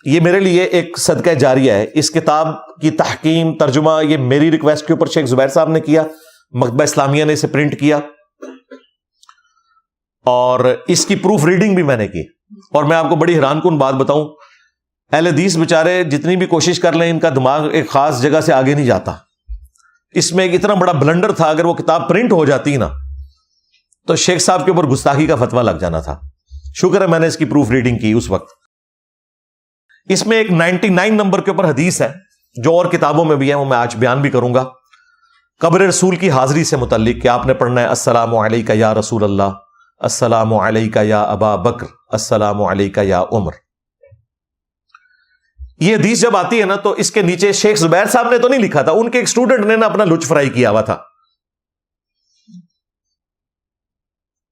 یہ میرے لیے ایک صدقہ جاریہ ہے. اس کتاب کی تحکیم ترجمہ یہ میری ریکویسٹ کے اوپر شیخ زبیر صاحب نے کیا, مکتبہ اسلامیہ نے اسے پرنٹ کیا, اور اس کی پروف ریڈنگ بھی میں نے کی. اور میں آپ کو بڑی حیران کن بات بتاؤں, اہل حدیث بیچارے جتنی بھی کوشش کر لیں ان کا دماغ ایک خاص جگہ سے آگے نہیں جاتا. اس میں ایک اتنا بڑا بلنڈر تھا, اگر وہ کتاب پرنٹ ہو جاتی نا تو شیخ صاحب کے اوپر گستاخی کا فتویٰ لگ جانا تھا. شکر ہے میں نے اس کی پروف ریڈنگ کی اس وقت. اس میں ایک 99 نمبر کے اوپر حدیث ہے جو اور کتابوں میں بھی ہے, وہ میں آج بیان بھی کروں گا, قبر رسول کی حاضری سے متعلق, کہ آپ نے پڑھنا ہے السلام علیکہ یا رسول اللہ, السلام علیکہ یا ابا بکر, السلام علیکہ یا عمر. یہ حدیث جب آتی ہے نا تو اس کے نیچے شیخ زبیر صاحب نے تو نہیں لکھا تھا, ان کے ایک اسٹوڈنٹ نے نا اپنا لچ فرائی کیا ہوا تھا.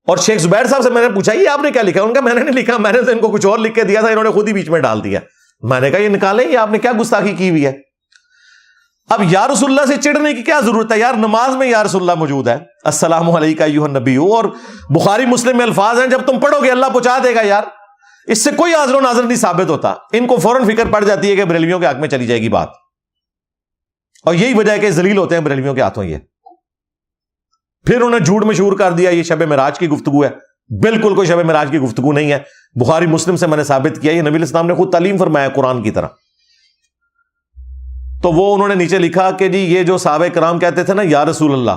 اور شیخ زبیر صاحب سے میں نے پوچھا یہ آپ نے کیا لکھا؟ ان کا میں نے نہیں لکھا, میں نے تو ان کو کچھ اور لکھ کے دیا تھا, انہوں نے خود ہی بیچ میں ڈال دیا. میں نے کہا یہ نکالیں, یہ آپ نے کیا گستاخی کی ہوئی ہے. اب یا رسول اللہ سے چڑھنے کی کیا ضرورت ہے یار, نماز میں یا رسول اللہ موجود ہے, السلام علیکہ ایھا النبی, اور بخاری مسلم میں الفاظ ہیں جب تم پڑھو گے اللہ پہنچا دے گا یار. اس سے کوئی حاضر و ناظر نہیں ثابت ہوتا. ان کو فوراً فکر پڑ جاتی ہے کہ بریلویوں کے حق میں چلی جائے گی بات, اور یہی وجہ ہے کہ ذلیل ہوتے ہیں بریلویوں کے ہاتھوں. یہ پھر انہوں نے جھوٹ مشہور کر دیا یہ شب معراج کی گفتگو ہے. بالکل کوئی شب معراج کی گفتگو نہیں ہے. بخاری مسلم سے میں نے ثابت کیا, یہ نبی علیہ السلام نے خود تعلیم فرمایا قرآن کی طرح. تو وہ انہوں نے نیچے لکھا کہ جی یہ جو صحابہ کرام کہتے تھے نا یا رسول اللہ,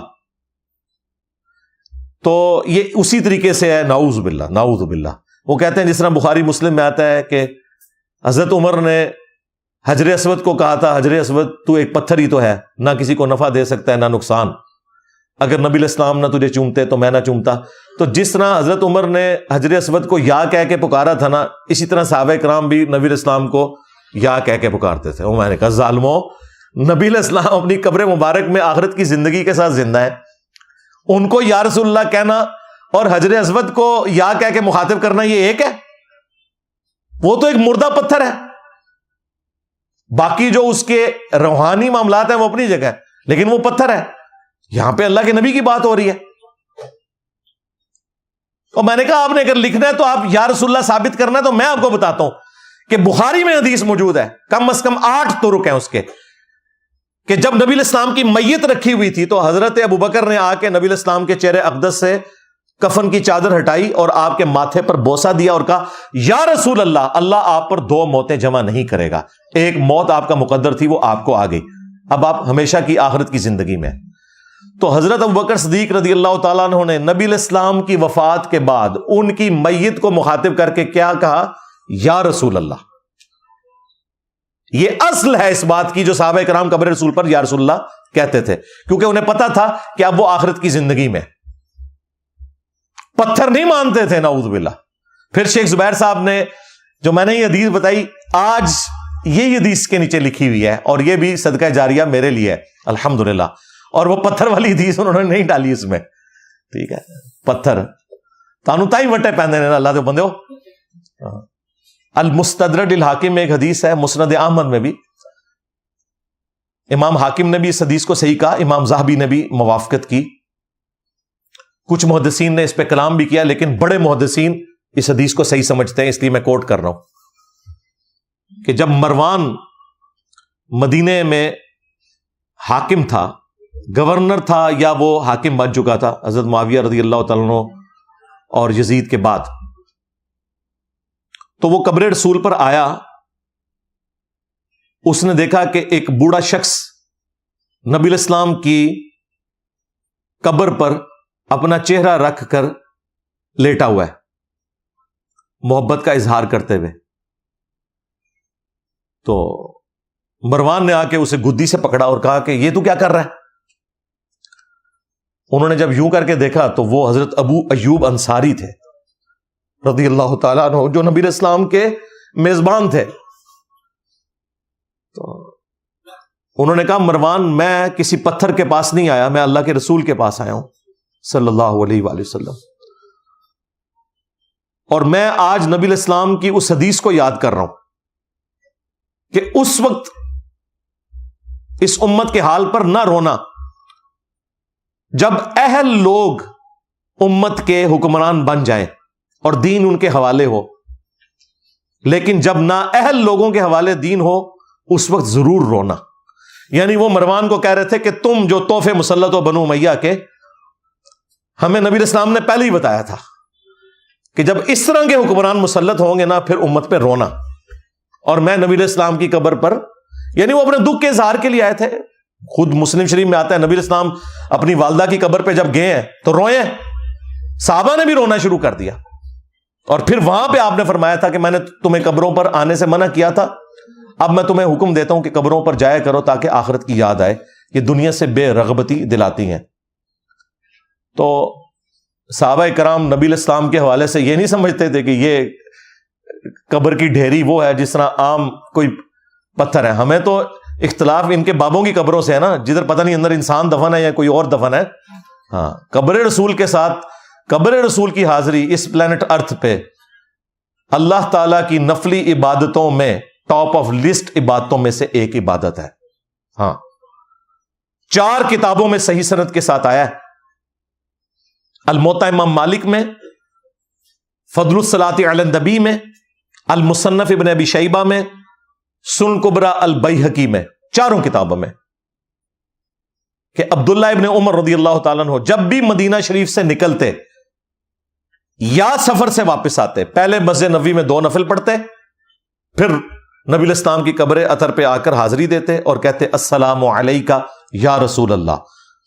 تو یہ اسی طریقے سے ہے. نعوذ باللہ نعوذ باللہ. وہ کہتے ہیں جس طرح بخاری مسلم میں آتا ہے کہ حضرت عمر نے حجر اسود کو کہا تھا, حجر اسود تو ایک پتھر ہی تو ہے, نہ کسی کو نفع دے سکتا ہے نہ نقصان, اگر نبی علیہ السلام نہ تجھے چومتے تو میں نہ چومتا. تو جس طرح حضرت عمر نے حجر اسود کو یا کہہ کے پکارا تھا نا, اسی طرح صحابہ کرام بھی نبی علیہ السلام کو یا کہہ کے پکارتے تھے. میں نے کہا ظالموں, نبی علیہ السلام اپنی قبر مبارک میں آخرت کی زندگی کے ساتھ زندہ ہے, ان کو یا رسول اللہ کہنا اور حجر اسود کو یا کہہ کے مخاطب کرنا یہ ایک ہے؟ وہ تو ایک مردہ پتھر ہے. باقی جو اس کے روحانی معاملات ہیں وہ اپنی جگہ ہے, لیکن وہ پتھر ہے. یہاں پہ اللہ کے نبی کی بات ہو رہی ہے. اور میں نے کہا آپ نے اگر لکھنا ہے تو آپ یا رسول اللہ ثابت کرنا ہے, تو میں آپ کو بتاتا ہوں کہ بخاری میں حدیث موجود ہے, کم از کم 8 طرق ہیں اس کے, کہ جب نبی علیہ السلام کی میت رکھی ہوئی تھی تو حضرت ابوبکر نے آ کے نبی علیہ السلام کے چہرے اقدس سے کفن کی چادر ہٹائی اور آپ کے ماتھے پر بوسہ دیا اور کہا یا رسول اللہ, اللہ آپ پر 2 موتیں جمع نہیں کرے گا, ایک موت آپ کا مقدر تھی وہ آپ کو آ گئی, اب آپ ہمیشہ کی آخرت کی زندگی میں. تو حضرت ابوبکر صدیق رضی اللہ تعالیٰ عنہ نے نبی علیہ السلام کی وفات کے بعد ان کی میت کو مخاطب کر کے کیا کہا؟ یا رسول اللہ. یہ اصل ہے اس بات کی جو صحابہ کرام قبر رسول پر یا رسول اللہ کہتے تھے, کیونکہ انہیں پتا تھا کہ اب وہ آخرت کی زندگی میں, پتھر نہیں مانتے تھے. نعوذ باللہ. پھر شیخ زبیر صاحب نے جو میں نے یہ حدیث بتائی, آج یہ حدیث کے نیچے لکھی ہوئی ہے, اور یہ بھی صدقہ جاریہ میرے لیے ہے الحمدللہ. اور وہ پتھر والی حدیث انہوں نے نہیں ڈالی اس میں, ٹھیک ہے, پتھر تانوں تائی وٹے پہنے نے اللہ دے بندے ہو. المستدرک الحاکم میں ایک حدیث ہے, مسند احمد میں بھی امام حاکم نے بھی اس حدیث کو صحیح کہا, امام ذہبی نے بھی موافقت کی, کچھ محدثین نے اس پہ کلام بھی کیا, لیکن بڑے محدثین اس حدیث کو صحیح سمجھتے ہیں, اس لیے میں کوٹ کر رہا ہوں کہ جب مروان مدینے میں حاکم تھا, گورنر تھا, یا وہ حاکم بن چکا تھا حضرت معاویہ رضی اللہ تعالیٰ عنہ اور یزید کے بعد, تو وہ قبر رسول پر آیا. اس نے دیکھا کہ ایک بوڑھا شخص نبی علیہ السلام کی قبر پر اپنا چہرہ رکھ کر لیٹا ہوا ہے, محبت کا اظہار کرتے ہوئے. تو مروان نے آ کے اسے گدی سے پکڑا اور کہا کہ یہ تو کیا کر رہا ہے؟ انہوں نے جب یوں کر کے دیکھا تو وہ حضرت ابو ایوب انصاری تھے رضی اللہ تعالیٰ عنہ, جو نبی علیہ السلام کے میزبان تھے. تو انہوں نے کہا مروان, میں کسی پتھر کے پاس نہیں آیا, میں اللہ کے رسول کے پاس آیا ہوں صلی اللہ علیہ وآلہ وسلم, اور میں آج نبی علیہ السلام کی اس حدیث کو یاد کر رہا ہوں کہ اس وقت اس امت کے حال پر نہ رونا جب اہل لوگ امت کے حکمران بن جائیں اور دین ان کے حوالے ہو. لیکن جب نااہل لوگوں کے حوالے دین ہو اس وقت ضرور رونا. یعنی وہ مروان کو کہہ رہے تھے کہ تم جو تحفے مسلط ہو بنو امیہ کے، ہمیں نبی علیہ السلام نے پہلے ہی بتایا تھا کہ جب اس طرح کے حکمران مسلط ہوں گے نا پھر امت پہ رونا. اور میں نبی علیہ السلام کی قبر پر، یعنی وہ اپنے دکھ کے اظہار کے لیے آئے تھے. خود مسلم شریف میں آتا ہے نبی علیہ السلام اپنی والدہ کی قبر پہ جب گئے ہیں تو روئے ہیں، صحابہ نے بھی رونا شروع کر دیا. اور پھر وہاں پہ آپ نے فرمایا تھا کہ میں نے تمہیں قبروں پر آنے سے منع کیا تھا، اب میں تمہیں حکم دیتا ہوں کہ قبروں پر جایا کرو تاکہ آخرت کی یاد آئے. یہ دنیا سے بے رغبتی دلاتی ہیں. تو صحابہ کرام نبی علیہ السلام کے حوالے سے یہ نہیں سمجھتے تھے کہ یہ قبر کی ڈھیری وہ ہے جس طرح عام کوئی پتھر ہے. ہمیں تو اختلاف ان کے بابوں کی قبروں سے ہے نا، جدھر پتہ نہیں اندر انسان دفن ہے یا کوئی اور دفن ہے. ہاں، قبر رسول کے ساتھ قبر رسول کی حاضری اس پلانٹ ارتھ پہ اللہ تعالی کی نفلی عبادتوں میں ٹاپ آف لسٹ عبادتوں میں سے ایک عبادت ہے. ہاں، 4 کتابوں میں صحیح سند کے ساتھ آیا ہے. الموطا امام مالک میں، فضل الصلاۃ علی النبی میں، المصنف ابن ابی شیبہ میں، سنن کبریٰ البیہقی میں، 4 کتابوں میں کہ عبداللہ ابن عمر رضی اللہ تعالیٰ عنہ جب بھی مدینہ شریف سے نکلتے یا سفر سے واپس آتے، پہلے مسجد نبوی میں 2 نفل پڑھتے، پھر نبی علیہ السلام کی قبر اطہر پہ آ کر حاضری دیتے اور کہتے السلام علیکہ یا رسول اللہ،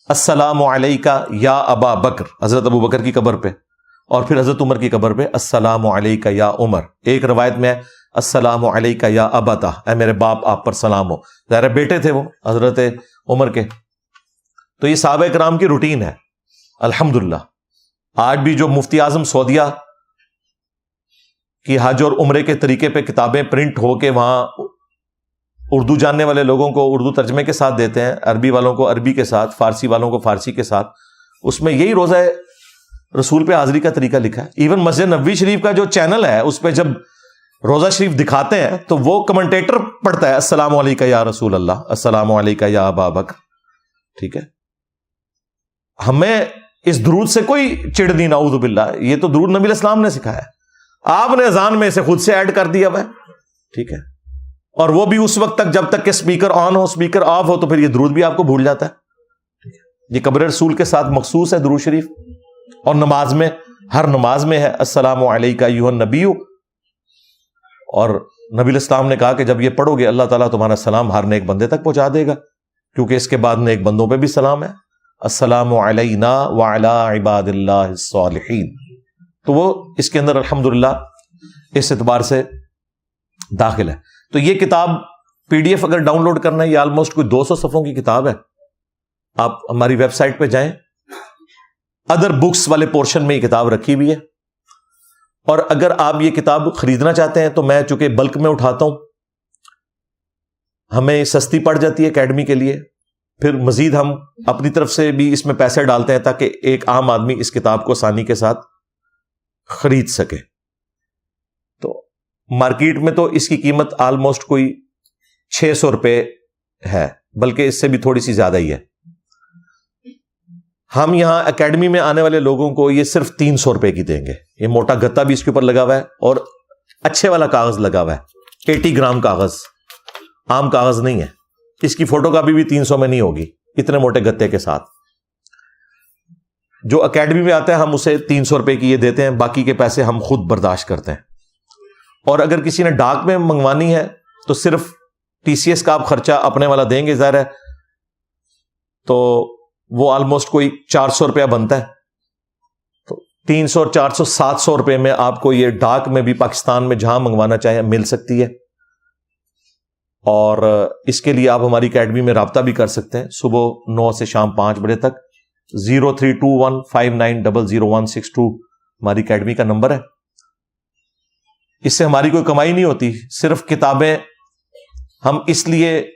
السلام علیکہ یا ابا بکر، حضرت ابو بکر کی قبر پہ، اور پھر حضرت عمر کی قبر پہ السلام علیکہ یا عمر. ایک روایت میں ہے السلام علیکہ یا ابتا، اے میرے باپ آپ پر سلام ہو. ظاہر بیٹے تھے وہ حضرت عمر کے. تو یہ صحابہ کرام کی روٹین ہے. الحمدللہ آج بھی جو مفتی اعظم سعودیہ کی حج اور عمرے کے طریقے پہ کتابیں پرنٹ ہو کے وہاں اردو جاننے والے لوگوں کو اردو ترجمے کے ساتھ دیتے ہیں، عربی والوں کو عربی کے ساتھ، فارسی والوں کو فارسی کے ساتھ، اس میں یہی روزہ رسول پہ حاضری کا طریقہ لکھا ہے. ایون مسجد نبوی شریف کا جو چینل ہے اس پہ جب روزہ شریف دکھاتے ہیں تو وہ کمنٹیٹر پڑھتا ہے السلام علیکہ یا رسول اللہ، السلام علیکہ یا ابا بکر. ٹھیک ہے، ہمیں اس درود سے کوئی چڑ نہیں، نعوذ باللہ. یہ تو درود نبی علیہ السلام نے سکھایا ہے، آپ نے اذان میں اسے خود سے ایڈ کر دیا ہوا ہے. ٹھیک ہے، اور وہ بھی اس وقت تک جب تک کہ سپیکر آن ہو، سپیکر آف ہو تو پھر یہ درود بھی آپ کو بھول جاتا ہے. یہ قبر رسول کے ساتھ مخصوص ہے درود شریف. اور نماز میں، ہر نماز میں ہے السلام علیکہ ایھا النبی. اور نبی علیہ السلام نے کہا کہ جب یہ پڑھو گے اللہ تعالیٰ تمہارا سلام ہر نیک بندے تک پہنچا دے گا، کیونکہ اس کے بعد نیک بندوں پہ بھی سلام ہے، السلام علینا وعلی عباد اللہ الصالحین. تو وہ اس کے اندر الحمدللہ اس اعتبار سے داخل ہے. تو یہ کتاب PDF اگر ڈاؤن لوڈ کرنا ہے، یہ آلموسٹ کوئی 200 صفحوں کی کتاب ہے. آپ ہماری ویب سائٹ پہ جائیں، ادر بکس والے پورشن میں یہ کتاب رکھی ہوئی ہے. اور اگر آپ یہ کتاب خریدنا چاہتے ہیں تو میں چونکہ بلک میں اٹھاتا ہوں، ہمیں سستی پڑ جاتی ہے اکیڈمی کے لیے، پھر مزید ہم اپنی طرف سے بھی اس میں پیسے ڈالتے ہیں تاکہ ایک عام آدمی اس کتاب کو آسانی کے ساتھ خرید سکے. تو مارکیٹ میں تو اس کی قیمت آلموسٹ کوئی 600 روپے ہے، بلکہ اس سے بھی تھوڑی سی زیادہ ہی ہے. ہم یہاں اکیڈمی میں آنے والے لوگوں کو یہ صرف 300 روپے کی دیں گے. یہ موٹا گتا بھی اس کے اوپر لگا ہوا ہے اور اچھے والا کاغذ لگا ہوا ہے، 80 گرام کاغذ، عام کاغذ نہیں ہے. اس کی فوٹو کاپی بھی 300 میں نہیں ہوگی، اتنے موٹے گتے کے ساتھ. جو اکیڈمی میں آتا ہے ہم اسے 300 روپے کی یہ دیتے ہیں، باقی کے پیسے ہم خود برداشت کرتے ہیں. اور اگر کسی نے ڈاک میں منگوانی ہے تو صرف TCS کا آپ خرچہ اپنے والا دیں گے ظاہر ہے، تو وہ آلموسٹ کوئی 400 روپیہ بنتا ہے. تو 300 400 700 روپے میں آپ کو یہ ڈاک میں بھی پاکستان میں جہاں منگوانا چاہیں مل سکتی ہے. اور اس کے لیے آپ ہماری اکیڈمی میں رابطہ بھی کر سکتے ہیں صبح 9 سے شام 5 بجے تک. 032159000162 ہماری اکیڈمی کا نمبر ہے. اس سے ہماری کوئی کمائی نہیں ہوتی، صرف کتابیں ہم اس لیے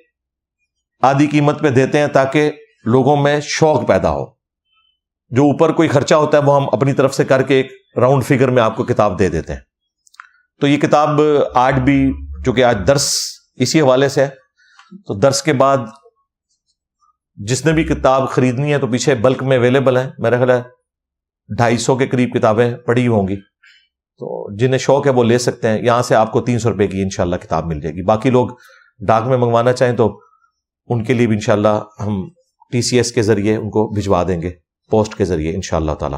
آدھی قیمت پہ دیتے ہیں تاکہ لوگوں میں شوق پیدا ہو. جو اوپر کوئی خرچہ ہوتا ہے وہ ہم اپنی طرف سے کر کے ایک راؤنڈ فگر میں آپ کو کتاب دے دیتے ہیں. تو یہ کتاب آج بھی، چونکہ آج درس اسی حوالے سے ہے، تو درس کے بعد جس نے بھی کتاب خریدنی ہے تو پیچھے بلک میں اویلیبل ہے. میرا خیال ہے 250 کے قریب کتابیں پڑھی ہوں گی. تو جنہیں شوق ہے وہ لے سکتے ہیں. یہاں سے آپ کو 300 روپے کی انشاءاللہ کتاب مل جائے گی. باقی لوگ ڈاک میں منگوانا چاہیں تو ان کے لیے بھی انشاءاللہ ہم TCS کے ذریعے ان کو بھجوا دیں گے، پوسٹ کے ذریعے انشاءاللہ تعالی.